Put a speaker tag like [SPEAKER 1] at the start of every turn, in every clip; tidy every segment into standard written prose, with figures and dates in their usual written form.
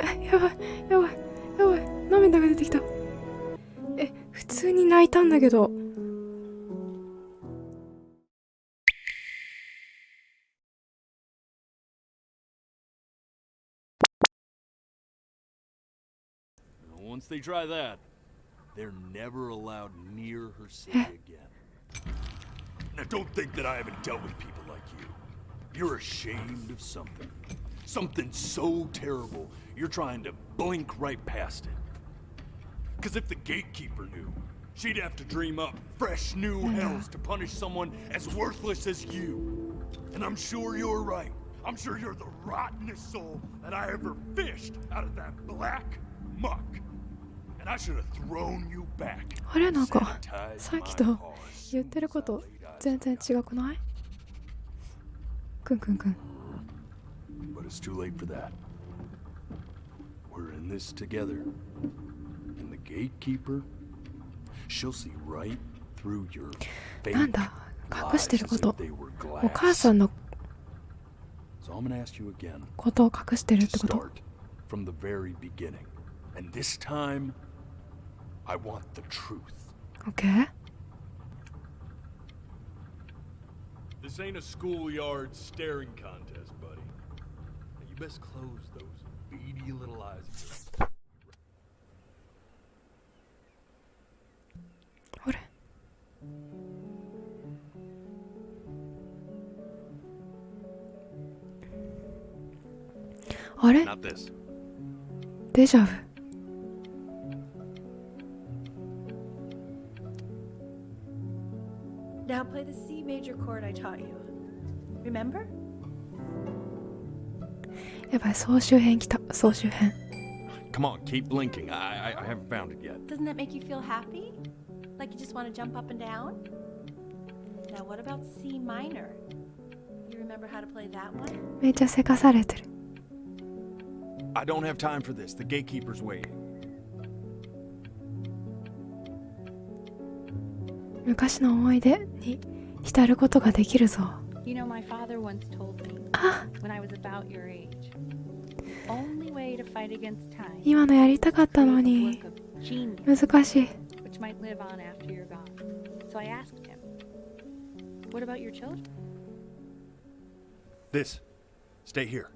[SPEAKER 1] やばいやばいやばい、涙が出てきた。普通に泣いたんだけど。
[SPEAKER 2] Once they try that, they're never allowed near her city again. Now don't think that I haven't dealt with people like you. You're ashamed of something. Something so terrible, you're trying to blink right past it. Because if the gatekeeper knew, she'd have to dream up fresh new hells to punish someone as worthless as you. And I'm sure you're right. I'm sure you're the rottenest soul that I ever fished out of that black muck.And I should have thrown you back.
[SPEAKER 1] あれ、なんかさっきと言ってること全然違くない？くんくんくん。
[SPEAKER 2] But it's too late for that. We're in this together. And the gatekeeper, she'll see right through your fake
[SPEAKER 1] なんだ、隠してること。
[SPEAKER 2] lies as if they were glass.
[SPEAKER 1] お母さんの
[SPEAKER 2] So I'm gonna ask you again.
[SPEAKER 1] ことを隠してるってこと。
[SPEAKER 2] Start from the very beginning. And this time, I want the truth.
[SPEAKER 1] OK?
[SPEAKER 2] This ain't a schoolyard staring contest, buddy. You best close those beady little eyes.
[SPEAKER 1] あれ？あれ？
[SPEAKER 2] Not this.
[SPEAKER 1] デジャブ。
[SPEAKER 3] Now play the C major chord I taught you. Remember?
[SPEAKER 1] やばい、総集編来た。総集編。
[SPEAKER 2] Come on, keep blinking. I haven't found it yet.
[SPEAKER 3] Doesn't that make you feel happy? Like you just want to jump up and down? Now what about C minor? You remember how to play that one?
[SPEAKER 1] めっちゃせかされてる。
[SPEAKER 2] I don't have time for this. The gatekeeper's waiting.
[SPEAKER 1] 昔の思い出に浸ることができるぞ。
[SPEAKER 4] You know, my father once told me when I was about your age, only way to fight against time
[SPEAKER 1] 今のやりたかったの
[SPEAKER 4] is
[SPEAKER 1] に
[SPEAKER 4] work of genius,
[SPEAKER 1] 難しい。
[SPEAKER 4] which might live on after you're gone. So I asked him, what about your children?
[SPEAKER 2] This. Stay here.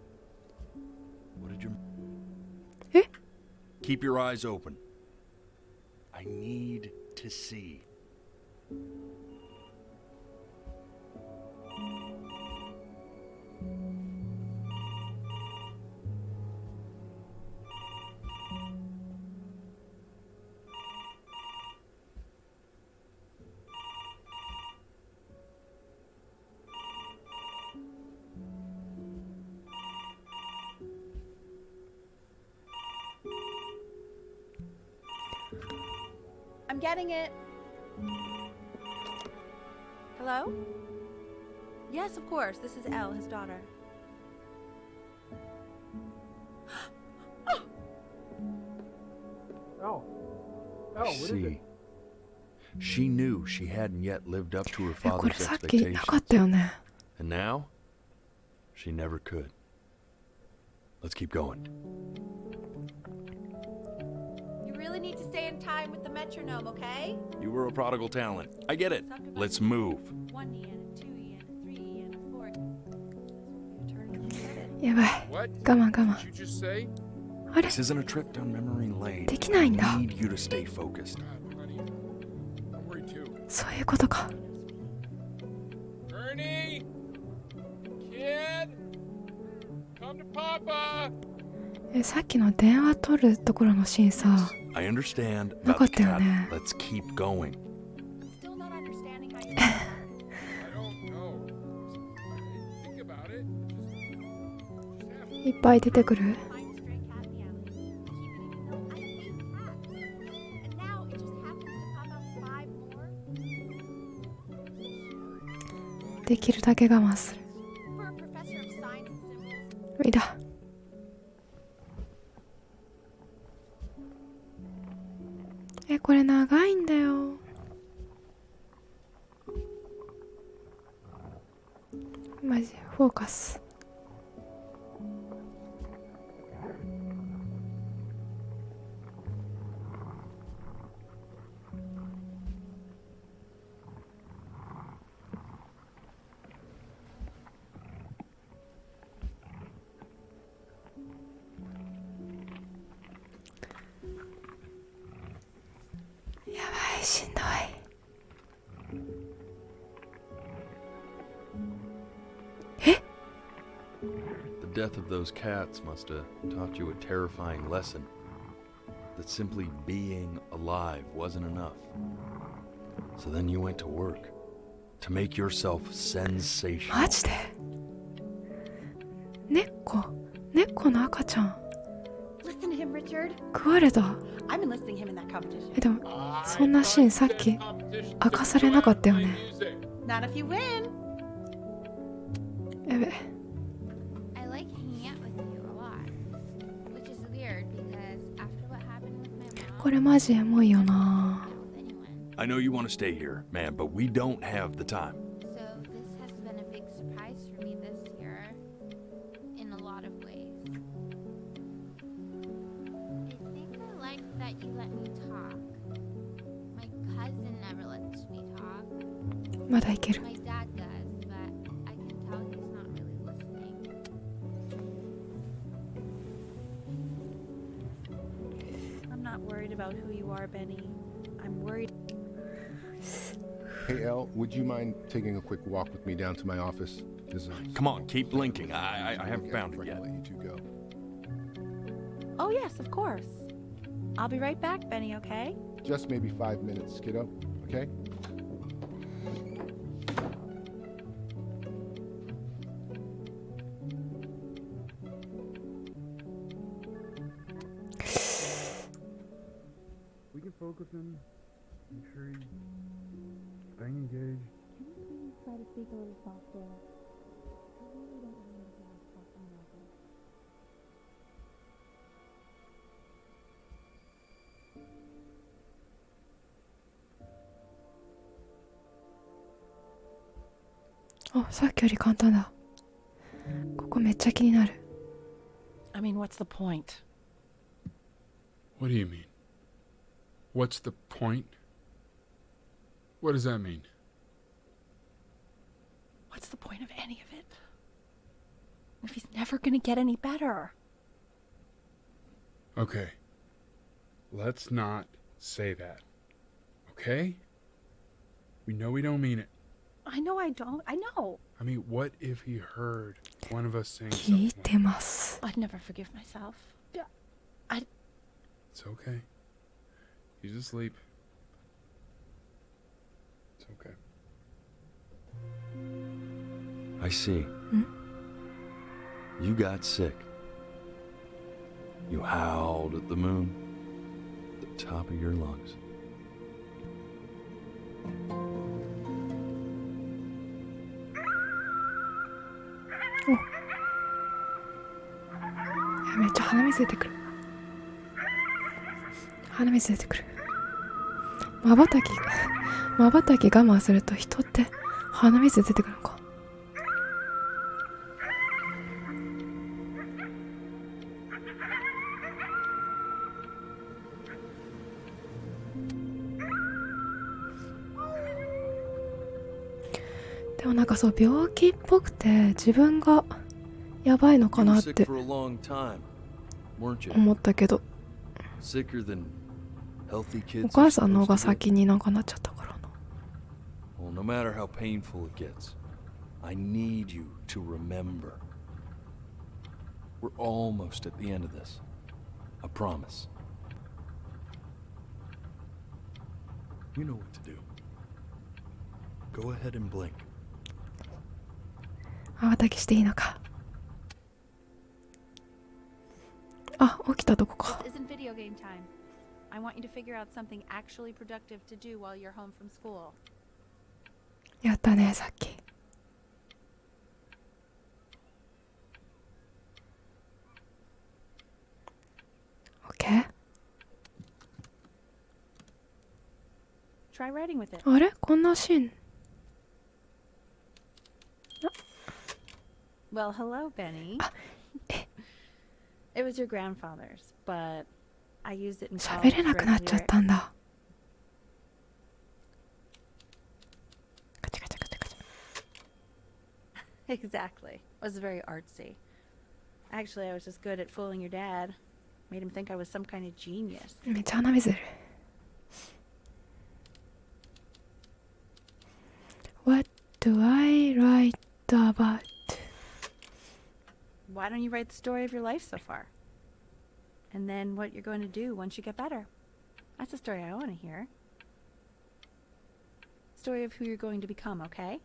[SPEAKER 2] What did you...
[SPEAKER 1] え？
[SPEAKER 2] Keep your eyes open. I need to see.
[SPEAKER 3] I'm getting it. Hello? Yes, of course. This is Elle, his daughter.
[SPEAKER 5] Oh, what is it?
[SPEAKER 2] See. She knew she hadn't yet lived up to her
[SPEAKER 1] これ
[SPEAKER 2] father's
[SPEAKER 1] さっきなかっ
[SPEAKER 2] expectations.
[SPEAKER 1] たよね。
[SPEAKER 2] And now, she never could. Let's keep going.
[SPEAKER 3] You really need to stay in time with the metronome, okay?
[SPEAKER 2] You were a prodigal talent. I get it. Let's move.
[SPEAKER 3] 1 yen, 2 yen, 3 yen, 4 yen.
[SPEAKER 1] やばい。
[SPEAKER 5] What?
[SPEAKER 1] 我慢我慢。
[SPEAKER 5] Did you just say?
[SPEAKER 1] あれ？
[SPEAKER 2] This isn't a trip down memory lane.
[SPEAKER 1] できないんだ。
[SPEAKER 2] I need you to stay focused.
[SPEAKER 5] God, honey. I'm worried too.
[SPEAKER 1] そういうことか。
[SPEAKER 5] Ernie! Kid! Come to Papa!
[SPEAKER 1] さっきの電話取るところのシーンさ、
[SPEAKER 2] I understand
[SPEAKER 1] な
[SPEAKER 2] about
[SPEAKER 1] かっ
[SPEAKER 2] the
[SPEAKER 1] たよ
[SPEAKER 2] cat.
[SPEAKER 1] ね。
[SPEAKER 2] Let's keep going.
[SPEAKER 3] Still not understanding how you
[SPEAKER 5] I don't know. Think about it. Just have
[SPEAKER 1] いっぱい出てくる。
[SPEAKER 3] find a stray cat in the alley. Keep it even though I hate cats. And now it just happens to pop out 5 more.
[SPEAKER 1] できるだけ我慢する。
[SPEAKER 3] For a professor of science and symbols.
[SPEAKER 1] 無理だ。これ長いんだよ。マジフォーカス。しんどい。え？
[SPEAKER 2] The death of those cats must have taught you a terrifying lesson. That simply being alive wasn't enough. So then you went to work to make yourself sensational.
[SPEAKER 1] マジで？猫の赤ちゃん
[SPEAKER 3] Listen to him, Richard.
[SPEAKER 1] 食われた。
[SPEAKER 3] I'm enlisting him in that competition.
[SPEAKER 1] でもそんなシーンさっき明かされなかったよね。
[SPEAKER 3] Not if you win.
[SPEAKER 1] やべ。
[SPEAKER 6] I like hanging out with you a lot, which is weird because after what happened with my mom,
[SPEAKER 1] これマジエモいよな。
[SPEAKER 6] with anyone.
[SPEAKER 2] I know you want to stay here, man, but we don't have the time.
[SPEAKER 6] So this has been a big surprise for me this year, in a lot of ways. I think I like that you let me talk. My cousin never lets me talk.
[SPEAKER 1] まだいける。
[SPEAKER 6] My dad does, but I can tell he's not really listening.
[SPEAKER 3] I'm not worried about who you are, Benny. I'm worried.
[SPEAKER 7] Hey, Elle, would you mind taking a quick walk with me down to my office? There's a-
[SPEAKER 2] Come on, keep blinking. I haven't found it
[SPEAKER 7] Before I
[SPEAKER 2] yet.
[SPEAKER 7] let you two go.
[SPEAKER 3] Oh, yes, of course. I'll be right back, Benny, okay?
[SPEAKER 7] Just maybe 5 minutes, kiddo, okay?
[SPEAKER 8] We can focus him. Make sure he's staying engaged.
[SPEAKER 6] Try to speak a little softer.
[SPEAKER 1] Oh, さっきより簡単だ。ここめっちゃ気になる。
[SPEAKER 3] I mean, what's the point?
[SPEAKER 5] What do you mean? What's the point? What does that mean?
[SPEAKER 3] What's the point of any of it? If he's never gonna get any better.
[SPEAKER 5] Okay. Let's not say that. Okay? We know we don't mean it.
[SPEAKER 3] I know I don't. I know.
[SPEAKER 5] I mean, what if he heard one of us saying
[SPEAKER 1] 聞い
[SPEAKER 5] something?
[SPEAKER 1] てます。
[SPEAKER 3] I'd never forgive myself.
[SPEAKER 5] It's okay. He's asleep. It's okay.
[SPEAKER 2] I see. You got sick. You howled at the moon, at the top of your lungs.
[SPEAKER 1] Oh. めっちゃ鼻水出てくる。鼻水出てくる。瞬き我慢すると人って鼻水出てくるのか。でもなんかそう病気っぽくて自分がやばいのか
[SPEAKER 2] You
[SPEAKER 1] な
[SPEAKER 2] were
[SPEAKER 1] っ
[SPEAKER 2] sick
[SPEAKER 1] て
[SPEAKER 2] for a long time, weren't you?
[SPEAKER 1] 思ったけど、
[SPEAKER 2] Sicker than healthy
[SPEAKER 1] お
[SPEAKER 2] kids
[SPEAKER 1] 母
[SPEAKER 2] are
[SPEAKER 1] さんの方
[SPEAKER 2] supposed
[SPEAKER 1] が
[SPEAKER 2] to get.
[SPEAKER 1] 先になんかなっちゃったからな。
[SPEAKER 2] Well, no matter how painful it gets, I need you to remember. We're almost at the end of this. I promise. You know what to do. Go ahead and blink.
[SPEAKER 1] 瞬きしていいのか。あ、起きたとこか。
[SPEAKER 4] This isn't video game time. I want you to figure out something actually productive to do while you're home from school.
[SPEAKER 1] やったね、さっき。OK？
[SPEAKER 4] Try writing with it.
[SPEAKER 1] あれこんなシーン。
[SPEAKER 4] Well, hello, Benny. It was your grandfather's, but I used it in
[SPEAKER 1] 喋
[SPEAKER 4] college
[SPEAKER 1] れな
[SPEAKER 4] to
[SPEAKER 1] くなっ
[SPEAKER 4] write
[SPEAKER 1] ちゃっ
[SPEAKER 4] lyrics.
[SPEAKER 1] たんだ。カチャカチャカチャカチャ。
[SPEAKER 4] Exactly. It was very artsy. Actually, I was just good at fooling your dad. Made him think I was some kind of genius.
[SPEAKER 1] めっちゃ鼻水出る。do I write about?
[SPEAKER 3] Why don't you write the story of your life so far? And then what you're going to do once you get better. That's the story I want to hear. Story of who you're going to become, okay?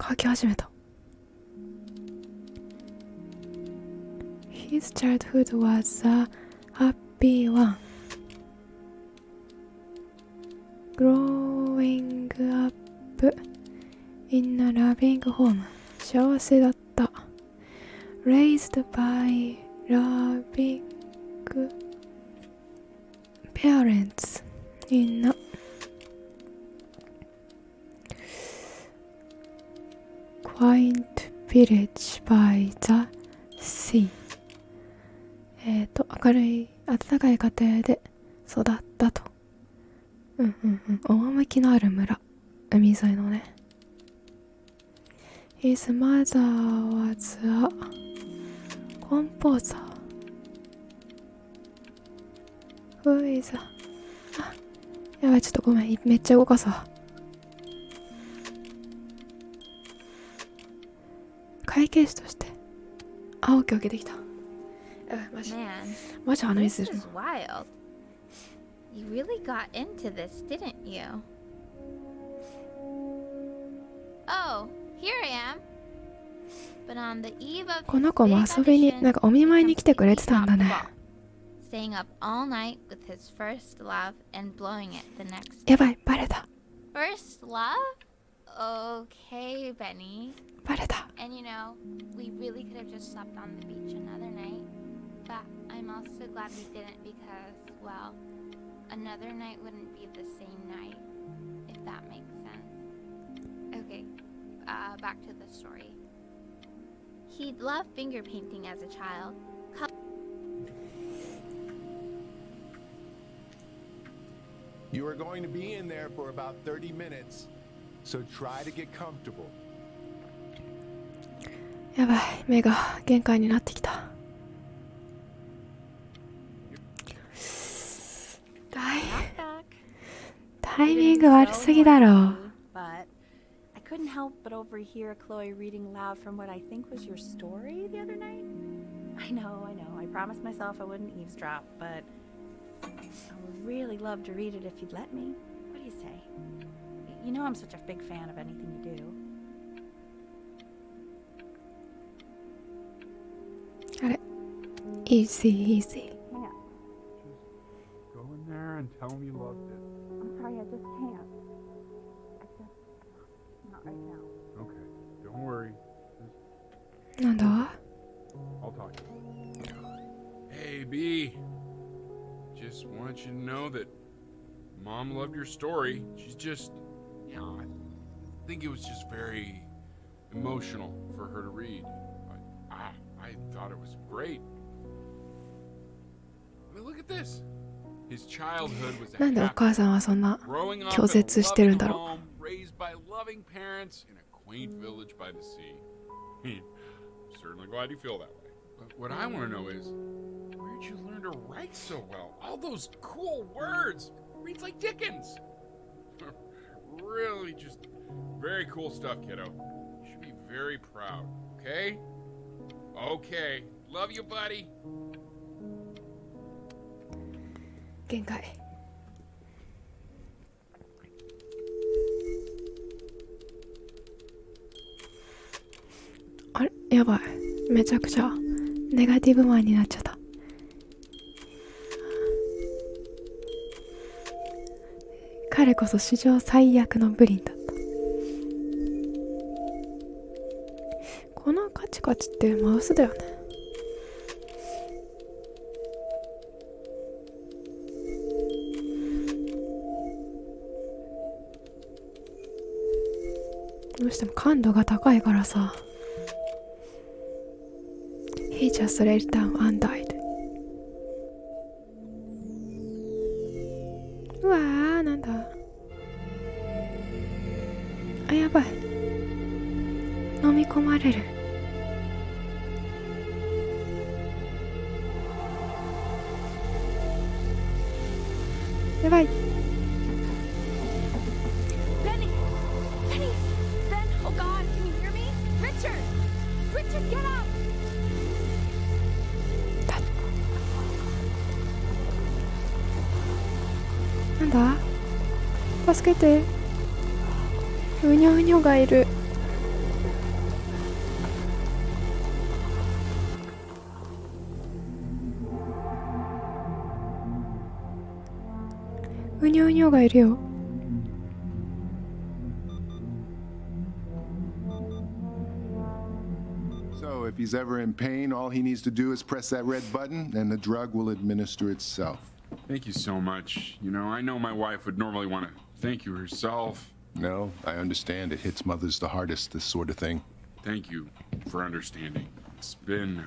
[SPEAKER 1] 書き始めた。His childhood was a happy one. Growing up in a loving home. 幸せだった。Raised by loving parents in a quiet village by the sea. 明るい暖かい家庭で育ったと。趣のある村、海沿いのね。His mother was a composer. Who is a... やばい、ちょっとごめん、めっちゃ動かすわ。会計士として。あ、オッケーオッケーできた。マジ
[SPEAKER 6] Man,
[SPEAKER 1] マジ鼻
[SPEAKER 6] this
[SPEAKER 1] 水する
[SPEAKER 6] is wild. You really got into this, didn't you? Oh, here I am. But on the eve of
[SPEAKER 1] この子も遊びに、なんかお見舞いに来てくれてたんだね。
[SPEAKER 6] Staying up all night with his first love and blowing it the next day.
[SPEAKER 1] やばい、バレた。
[SPEAKER 6] First love? Okay, Benny.
[SPEAKER 1] バレた。
[SPEAKER 6] And you know, we really could have just slept on the beach another night. But I'm also glad we didn't because, well, another night wouldn't be the same night, if that makes sense. Okay, back to the story. He'd loved finger painting as a child.
[SPEAKER 9] You are going to be in there for about 30 minutes, so try to get comfortable.
[SPEAKER 1] やばい、目が限界になってきた。タイミング悪すぎだろ。
[SPEAKER 3] But I couldn't help but overhear Chloe reading loud from what I think was your story the other night. I know. I promised myself I wouldn't eavesdrop, but I would really love to read it if you'd let me. What do you say? You know I'm such a big fan of anything you do.
[SPEAKER 1] あれ easy.
[SPEAKER 3] Yeah.
[SPEAKER 5] Just go in there and tell him you loved it.
[SPEAKER 3] I'm sorry, I just can't. Not right now.
[SPEAKER 5] Okay, don't worry.
[SPEAKER 1] なんだ
[SPEAKER 5] I'll talk to you. Hey, B. Just want you to know that Mom loved your story. She's just, you know, I think it was just very emotional for her to read. But I thought it was great. I mean, look at this. His childhood was a
[SPEAKER 1] なんでお
[SPEAKER 5] happy
[SPEAKER 1] 母さんはそんな
[SPEAKER 5] growing up
[SPEAKER 1] 拒絶してるんだろう。
[SPEAKER 5] in a loving home, raised by loving parents in a quaint village by the sea. I'm certainly glad you feel that way. But what I want to know is, where'd you learn to write so well? All those cool words. Reads like Dickens. Really just very cool stuff, kiddo. You should be very proud, okay? Okay. Love you, buddy.
[SPEAKER 1] 限界。あれやばい。めちゃくちゃネガティブマンになっちゃった。彼こそ史上最悪のブリンだった。このカチカチってマウスだよね。どうしても感度が高いからさ。He just laid down and died. うわー、なんだ。あ、やばい。飲み込まれる。やばい。
[SPEAKER 3] Benny! Benny! Ben! Oh God! Can you hear me? Richard! Richard, get up!
[SPEAKER 1] なんだ、助けて。うにょうにょがいる。うにょうにょがいるよ。
[SPEAKER 9] So, if he's ever in pain, all he needs to do is press that red button, and the drug will administer itself.
[SPEAKER 5] Thank you so much. You know, I know my wife would normally want to thank you herself.
[SPEAKER 9] No, I understand. It hits mothers the hardest, this sort of thing.
[SPEAKER 5] Thank you for understanding. It's been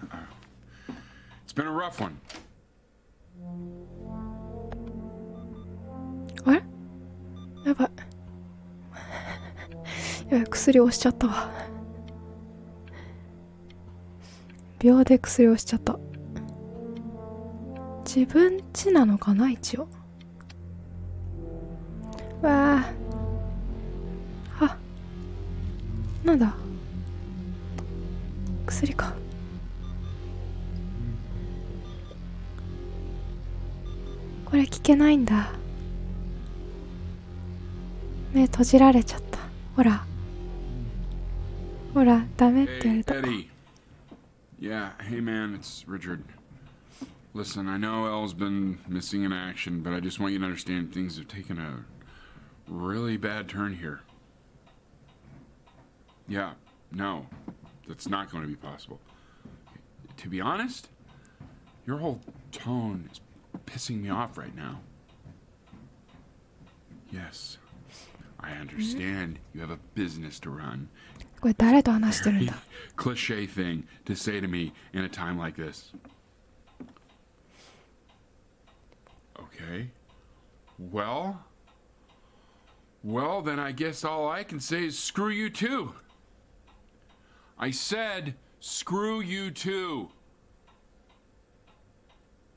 [SPEAKER 5] a rough one.
[SPEAKER 1] あれ、やばい。やばい、薬押しちゃったわ。秒で薬押しちゃった。自分家なのかな、一応。わあ、は、なんだ、薬か。これ聞けないんだ。目閉じられちゃった。ほらほら、ダメって言われ
[SPEAKER 5] Hey,
[SPEAKER 1] た。
[SPEAKER 5] Eddie. Yeah, hey man, it's Richard. Listen, I know Elle's been missing in action, but I just want you to understand things have taken a really bad turn here. Yeah, no, that's not going to be possible. To be honest, your whole tone is pissing me off right now. Yes, I understand you have a business to run.
[SPEAKER 1] これ誰と話してるんだ。
[SPEAKER 5] Cliche thing to say to me in a time like this. Okay. Well, then I guess all I can say is screw you too. I said screw you too.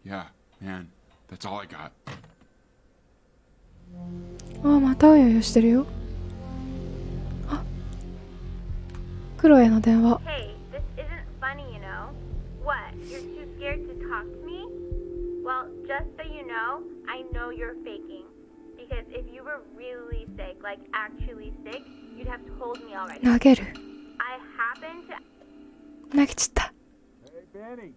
[SPEAKER 5] Yeah, man, that's all I got.
[SPEAKER 1] あ、またうようよしてるよ。あ、クロエの電話。
[SPEAKER 10] Hey, this isn't funny, you know. What? You're too scared to talk to me? Well, just so you know, I know you're faking. Because if you were really sick, like actually sick, you'd have told me already.
[SPEAKER 1] 投げる。
[SPEAKER 10] I happen to...
[SPEAKER 1] 投げちった。
[SPEAKER 8] Hey, Benny,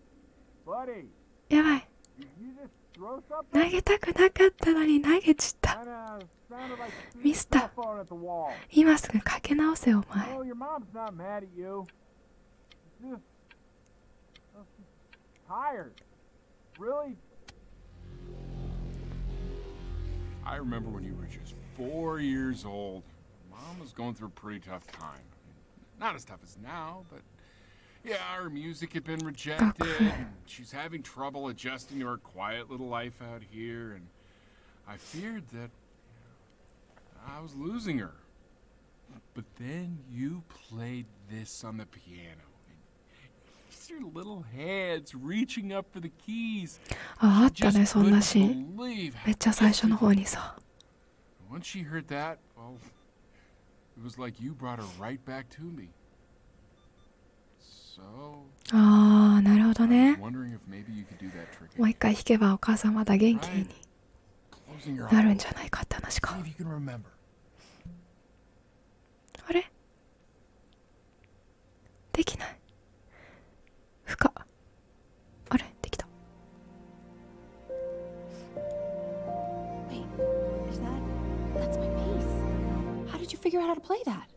[SPEAKER 8] buddy,
[SPEAKER 1] やばい。
[SPEAKER 8] did you just throw
[SPEAKER 1] 投
[SPEAKER 8] something?
[SPEAKER 1] げたくなかったのに投げちった。
[SPEAKER 8] Kinda sounded like
[SPEAKER 1] ミ
[SPEAKER 8] shooting
[SPEAKER 1] スタ
[SPEAKER 8] cell phone at the wall.
[SPEAKER 1] 今すぐかけ直せよ、お前。
[SPEAKER 8] Oh, your mom's not mad at you. She's just... well, she's tired. Really?
[SPEAKER 5] I remember when you were just 4 years old. Mom was going through a pretty tough time. Not as tough as now, but yeah, her music had been rejected. And she's having trouble adjusting to her quiet little life out here, and I feared that I was losing her. But then you played this on the piano. And your little hands reaching up for the keys.
[SPEAKER 1] あ、あったね、そんなシーン。めっちゃ最初の方にさ。
[SPEAKER 5] Once she heard that, well, it was like you brought her right back to me. So,
[SPEAKER 1] ああ、なるほど
[SPEAKER 5] I was
[SPEAKER 1] ね。
[SPEAKER 5] wondering if maybe you could do that trick
[SPEAKER 1] もう一
[SPEAKER 5] again.
[SPEAKER 1] 回弾けばお母さんまだ元気に
[SPEAKER 5] Closing your
[SPEAKER 1] なる
[SPEAKER 5] eyes.
[SPEAKER 1] んじゃないかって話か。
[SPEAKER 5] See if you can remember.
[SPEAKER 1] あれできない。負荷。あれできた。
[SPEAKER 3] Wait, is that... That's my bass. How did you figure out how to play that?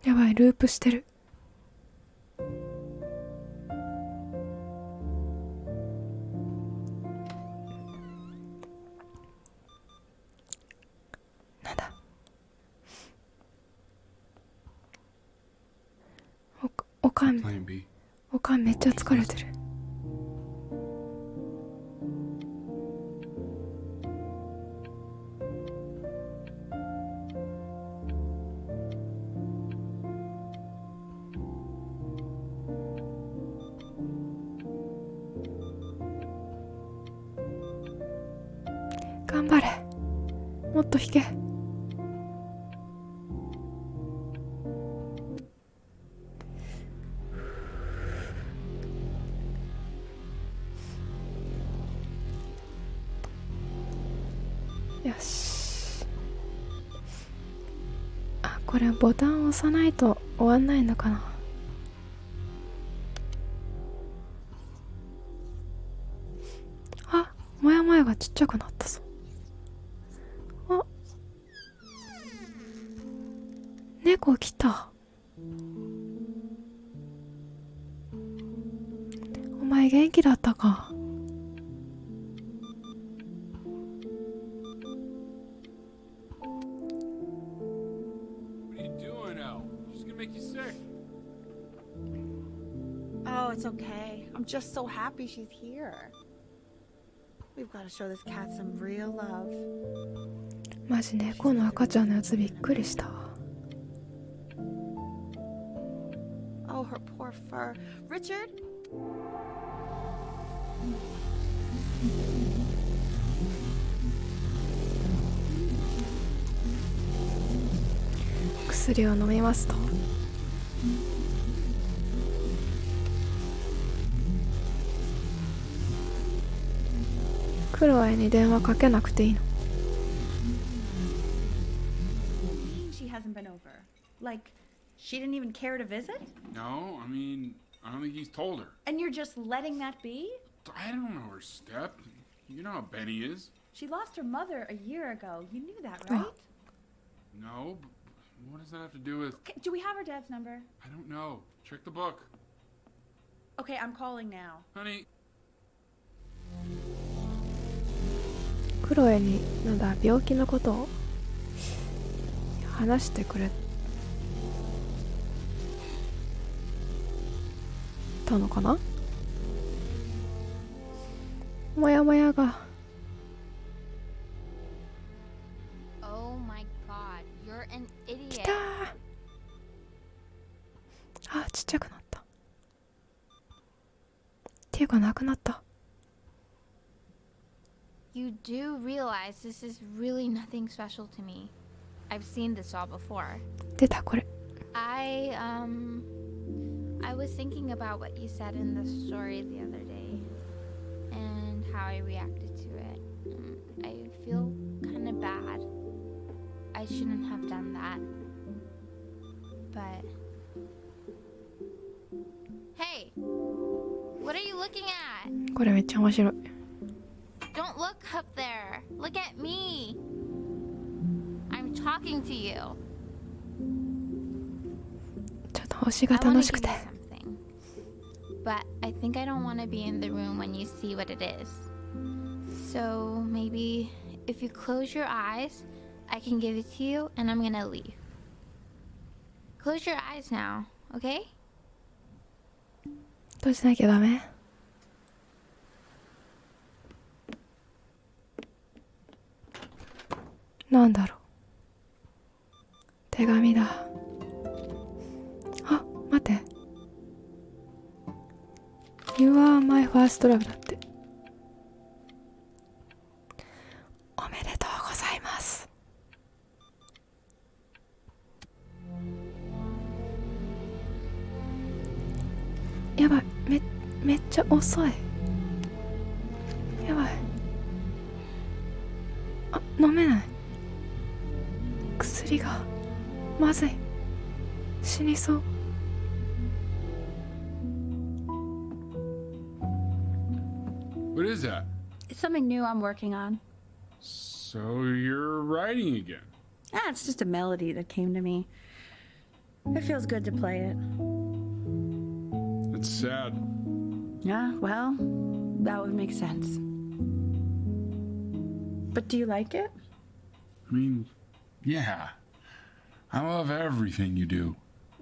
[SPEAKER 1] やばい、ループしてる。なんだ。おかん
[SPEAKER 5] Plan B.
[SPEAKER 1] おかんめっちゃ疲れてる。頑張れ。もっと弾け。よし。あ、これボタンを押さないと終わんないのかな。あ、もやもやがちっちゃくなったぞ。あ、猫来た。お前元気だったか。
[SPEAKER 3] Oh, it's okay. I'm just so happy she's here. We've got to show this cat some real love.
[SPEAKER 1] マジ猫の赤ちゃんのやつびっくりした。
[SPEAKER 3] Oh, her poor fur. Richard?
[SPEAKER 1] 薬を飲みますと。クロエに電話かけなくていいの。
[SPEAKER 3] She hasn't been over. Like, she didn't even care to visit?
[SPEAKER 5] No, I mean, I don't think he's told her.
[SPEAKER 3] And you're just letting that be?
[SPEAKER 5] I don't know her step. You know how Benny is.
[SPEAKER 3] She lost her mother a year ago. You knew that, right?
[SPEAKER 5] No, but what does that have to do with...
[SPEAKER 3] Okay, do we have her dad's number?
[SPEAKER 5] I don't know. Check the book.
[SPEAKER 3] Okay, I'm calling now.
[SPEAKER 5] Honey.
[SPEAKER 1] クロエになんだ病気のことを話してくれたのかな。もやもやが。
[SPEAKER 6] Oh my god, you're an
[SPEAKER 1] き
[SPEAKER 6] idiot.
[SPEAKER 1] たー。あ、ちっちゃくなった。っていうかなくなった。
[SPEAKER 6] You do realize this is really nothing special to me. I've seen this all before.
[SPEAKER 1] 出たこれ。
[SPEAKER 6] I was thinking about what you said in the story the other day and how I reacted to it. I feel kind of bad. I shouldn't have done that. But hey, what are you looking at?
[SPEAKER 1] これめっちゃ面白い。
[SPEAKER 6] Don't look up there. Look at me. I'm talking to you.
[SPEAKER 1] ちょっと星が
[SPEAKER 6] I want
[SPEAKER 1] 楽
[SPEAKER 6] to
[SPEAKER 1] しく
[SPEAKER 6] give
[SPEAKER 1] て。
[SPEAKER 6] you something. But I think I don't want to be in the room when you see what it is. So maybe if you close your eyes, I can give it to you and I'm gonna leave. Close your eyes now, okay?
[SPEAKER 1] どうしなきゃダメ。 なんだろう。手紙だ。あ、待って。You are my first love だって。おめでとうございます。やばい、めっちゃ遅い。やばい。あ、飲めない。 薬がまずい。死にそう。
[SPEAKER 5] What is that?
[SPEAKER 3] It's something new I'm working on.
[SPEAKER 5] So you're writing again?
[SPEAKER 3] Ah, it's just a melody that came to me. It feels good to play it.
[SPEAKER 5] It's sad.
[SPEAKER 3] Yeah, well, that would make sense. But do you like it?
[SPEAKER 5] I mean, yeah. I love everything you do.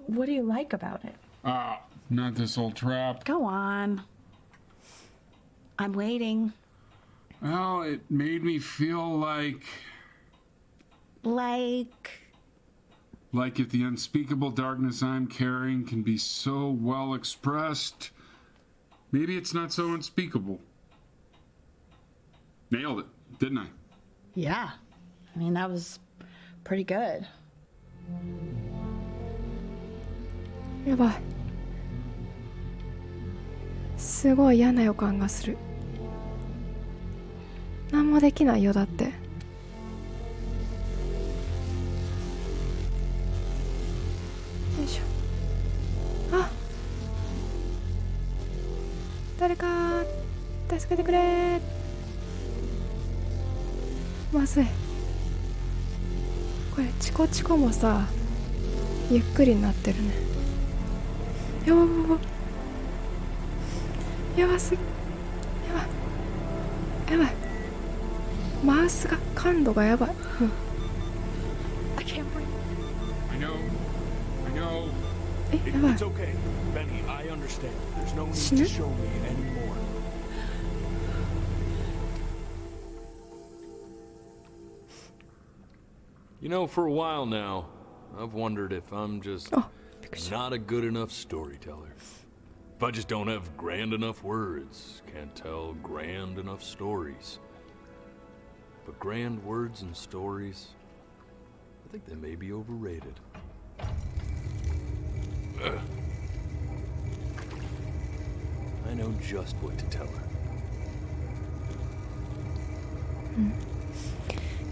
[SPEAKER 3] What do you like about it?
[SPEAKER 5] Not this old trap.
[SPEAKER 3] Go on. I'm waiting.
[SPEAKER 5] Well, it made me feel like if the unspeakable darkness I'm carrying can be so well expressed, maybe it's not so unspeakable. Nailed it, didn't I?
[SPEAKER 3] Yeah. I mean, that was pretty good.
[SPEAKER 1] やばい。すごい嫌な予感がする。何もできないよ、だって。よいしょ。あ、誰か助けてくれ。まずい。これチコチコもさ、ゆっくりになってるね。やばやばすぎ。やばい。マウスが感度がやばい。
[SPEAKER 4] I can't breathe.
[SPEAKER 5] I know.
[SPEAKER 1] やばい。
[SPEAKER 2] It's okay, Benny. I understand. There's no need
[SPEAKER 1] 死ぬ
[SPEAKER 2] to show me anymore. You know, for a while now, I've wondered if I'm just not a good enough storyteller. If I just don't have grand enough words, can't tell grand enough stories. But grand words and stories, I think they may be overrated. I know just what to tell her.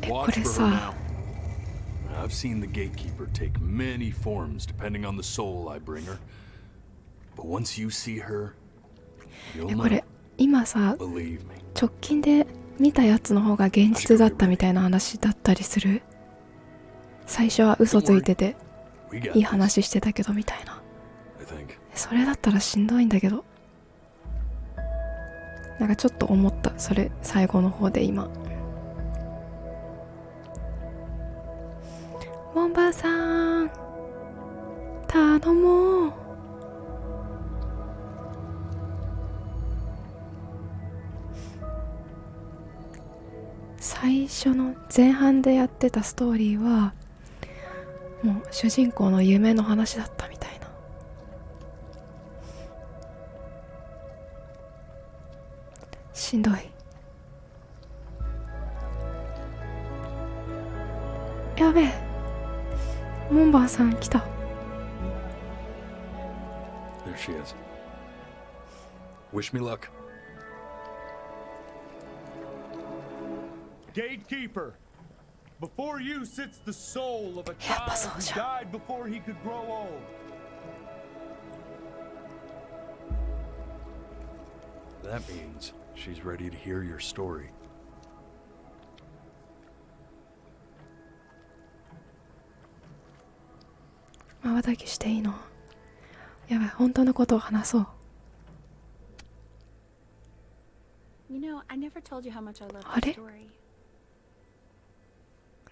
[SPEAKER 1] こ
[SPEAKER 2] Watch
[SPEAKER 1] れ
[SPEAKER 2] for her
[SPEAKER 1] さ、
[SPEAKER 2] now. I've seen the gatekeeper take many forms depending on the soul I bring her. But once you see her, you'll
[SPEAKER 1] こ
[SPEAKER 2] know.
[SPEAKER 1] れ今さ、
[SPEAKER 2] Believe me.
[SPEAKER 1] 直近で見たやつの方が現実だったみたいな話だったりする。最初は嘘ついてて
[SPEAKER 2] We got
[SPEAKER 1] いい
[SPEAKER 2] this,
[SPEAKER 1] 話してたけどみたいな。
[SPEAKER 2] I think.
[SPEAKER 1] それだったらしんどいんだけど、なんかちょっと思った。それ最後の方で今。モンバーさん頼もう。最初の前半でやってたストーリーはもう主人公の夢の話だったみたいな。しんどい。やべえ、モンバーさん来た。
[SPEAKER 2] There she is. Wish me luck.
[SPEAKER 9] Gatekeeper, before you sits the soul of a child who died before he could grow old.
[SPEAKER 2] That means she's ready to hear your story.
[SPEAKER 1] まばたきしていいの？やばい、本当のことを話そう。
[SPEAKER 3] You know, I never told you how much I love
[SPEAKER 1] あ
[SPEAKER 3] the
[SPEAKER 1] れ？
[SPEAKER 3] story.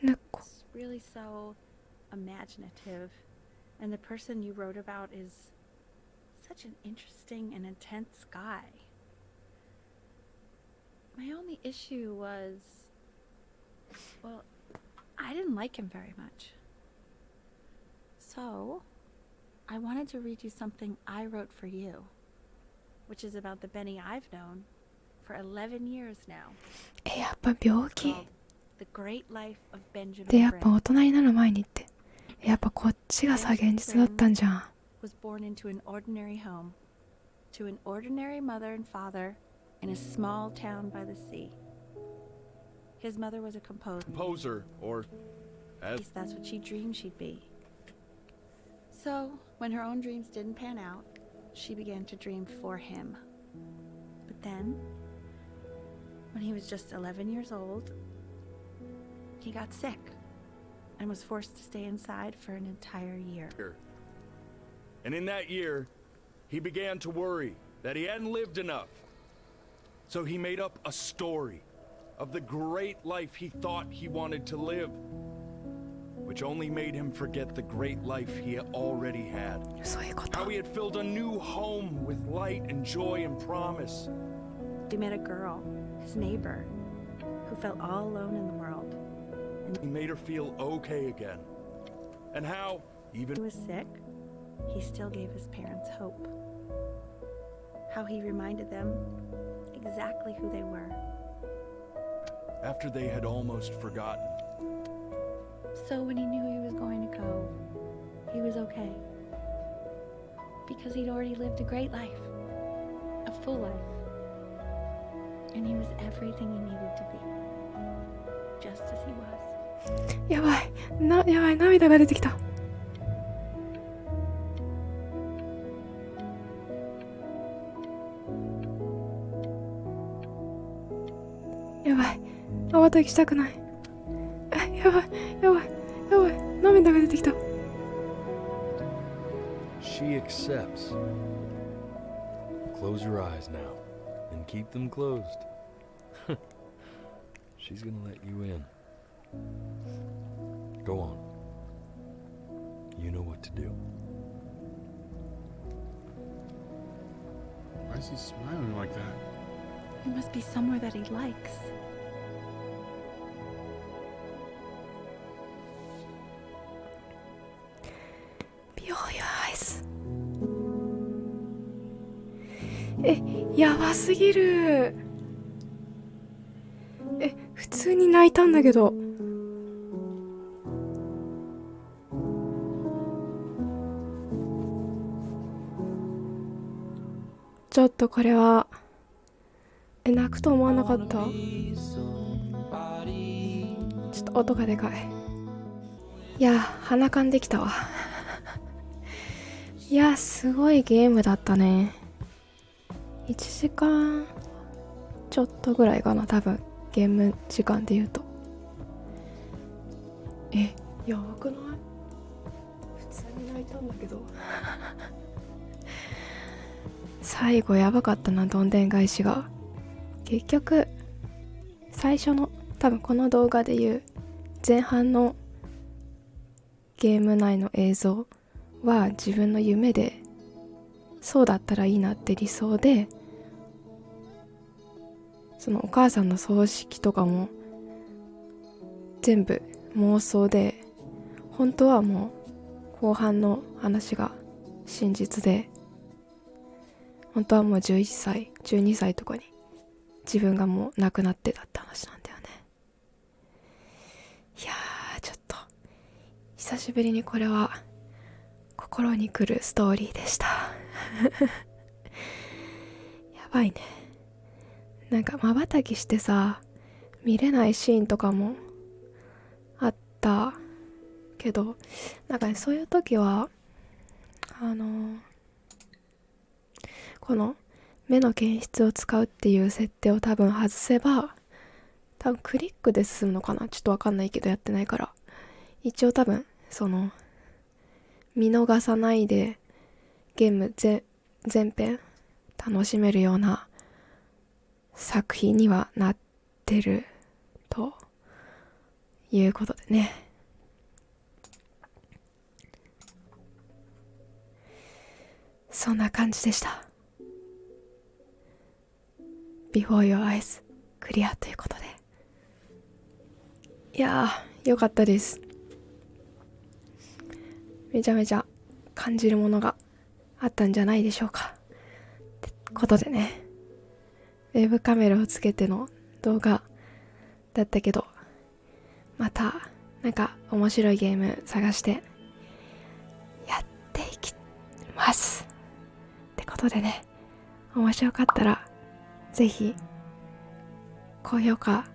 [SPEAKER 1] 猫。
[SPEAKER 3] It's really so imaginative. And the person you wrote about is such an interesting and intense guy. My only issue was, well, I didn't like him very much. So, I wanted to read you something I wrote for you, which is about the Benny I've known for 11 years now.
[SPEAKER 1] やっぱ病気
[SPEAKER 3] Called The Great Life of
[SPEAKER 1] で、
[SPEAKER 3] Benjamin
[SPEAKER 1] やっぱ
[SPEAKER 3] Brin.
[SPEAKER 1] 大人になる前にって、やっぱこっちがさ現実だったんじゃん。
[SPEAKER 3] Was born into an ordinary home, to an ordinary mother and father in a small town by the sea. His mother was a
[SPEAKER 2] Composer, or
[SPEAKER 3] At least that's what she dreamed she'd be. So, when her own dreams didn't pan out, she began to dream for him. But then, when he was just 11 years old, he got sick and was forced to stay inside for an entire year.
[SPEAKER 2] And in that year, he began to worry that he hadn't lived enough. So he made up a story of the great life he thought he wanted to live, which only made him forget the great life he already had.
[SPEAKER 1] そういうこと。
[SPEAKER 2] How he had filled a new home with light and joy and promise.
[SPEAKER 3] He met a girl, his neighbor, who felt all alone in the world.
[SPEAKER 2] He made her feel okay again. And how, even
[SPEAKER 3] When he was sick, he still gave his parents hope. How he reminded them exactly who they were.
[SPEAKER 2] after they had almost forgotten.
[SPEAKER 4] So when he knew he was going to go, he was okay. Because he'd already lived a great life. A full life. And he was everything he needed to be. Just as he was.
[SPEAKER 1] やばい。やばい。涙が出てきた。やばい。瞬きしたくない。やばい。涙が出てきた。
[SPEAKER 2] She accepts. Close your eyes now, and keep them closed. She's gonna let you in. Go on. You know what to do.
[SPEAKER 5] Why is he smiling like that?
[SPEAKER 4] It must be somewhere that he likes.
[SPEAKER 1] Before your eyes. やばすぎる。普通に泣いたんだけど。ちょっとこれは泣くと思わなかった。ちょっと音がでかい。いや、鼻かんできたわ。いや、すごいゲームだったね。1時間ちょっとぐらいかな、多分ゲーム時間で言うと。やばくない？普通に泣いたんだけど。最後やばかったな、どんでん返しが。結局最初の多分この動画で言う前半のゲーム内の映像は自分の夢で、そうだったらいいなって理想で、そのお母さんの葬式とかも全部妄想で、本当はもう後半の話が真実で、本当はもう11歳12歳とかに自分がもう亡くなってたって話なんだよね。いやー、ちょっと久しぶりにこれは心にくるストーリーでした。やばいね。なんか瞬きしてさ、見れないシーンとかもあったけど、なんかね、そういう時はこの目の検出を使うっていう設定を多分外せば、多分クリックで進むのかな、ちょっとわかんないけどやってないから。一応多分その見逃さないでゲーム全編楽しめるような作品にはなってるということでね。そんな感じでした。Before Your Eyes クリアということで、いやー、よかったです。めちゃめちゃ感じるものがあったんじゃないでしょうか。ってことでね、ウェブカメラをつけての動画だったけど、またなんか面白いゲーム探してやっていきますってことでね、面白かったらぜひ高評価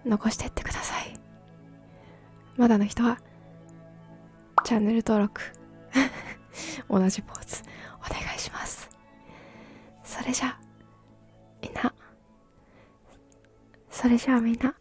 [SPEAKER 1] 残してってください。まだの人はチャンネル登録同じポーズお願いします。それじゃあみんな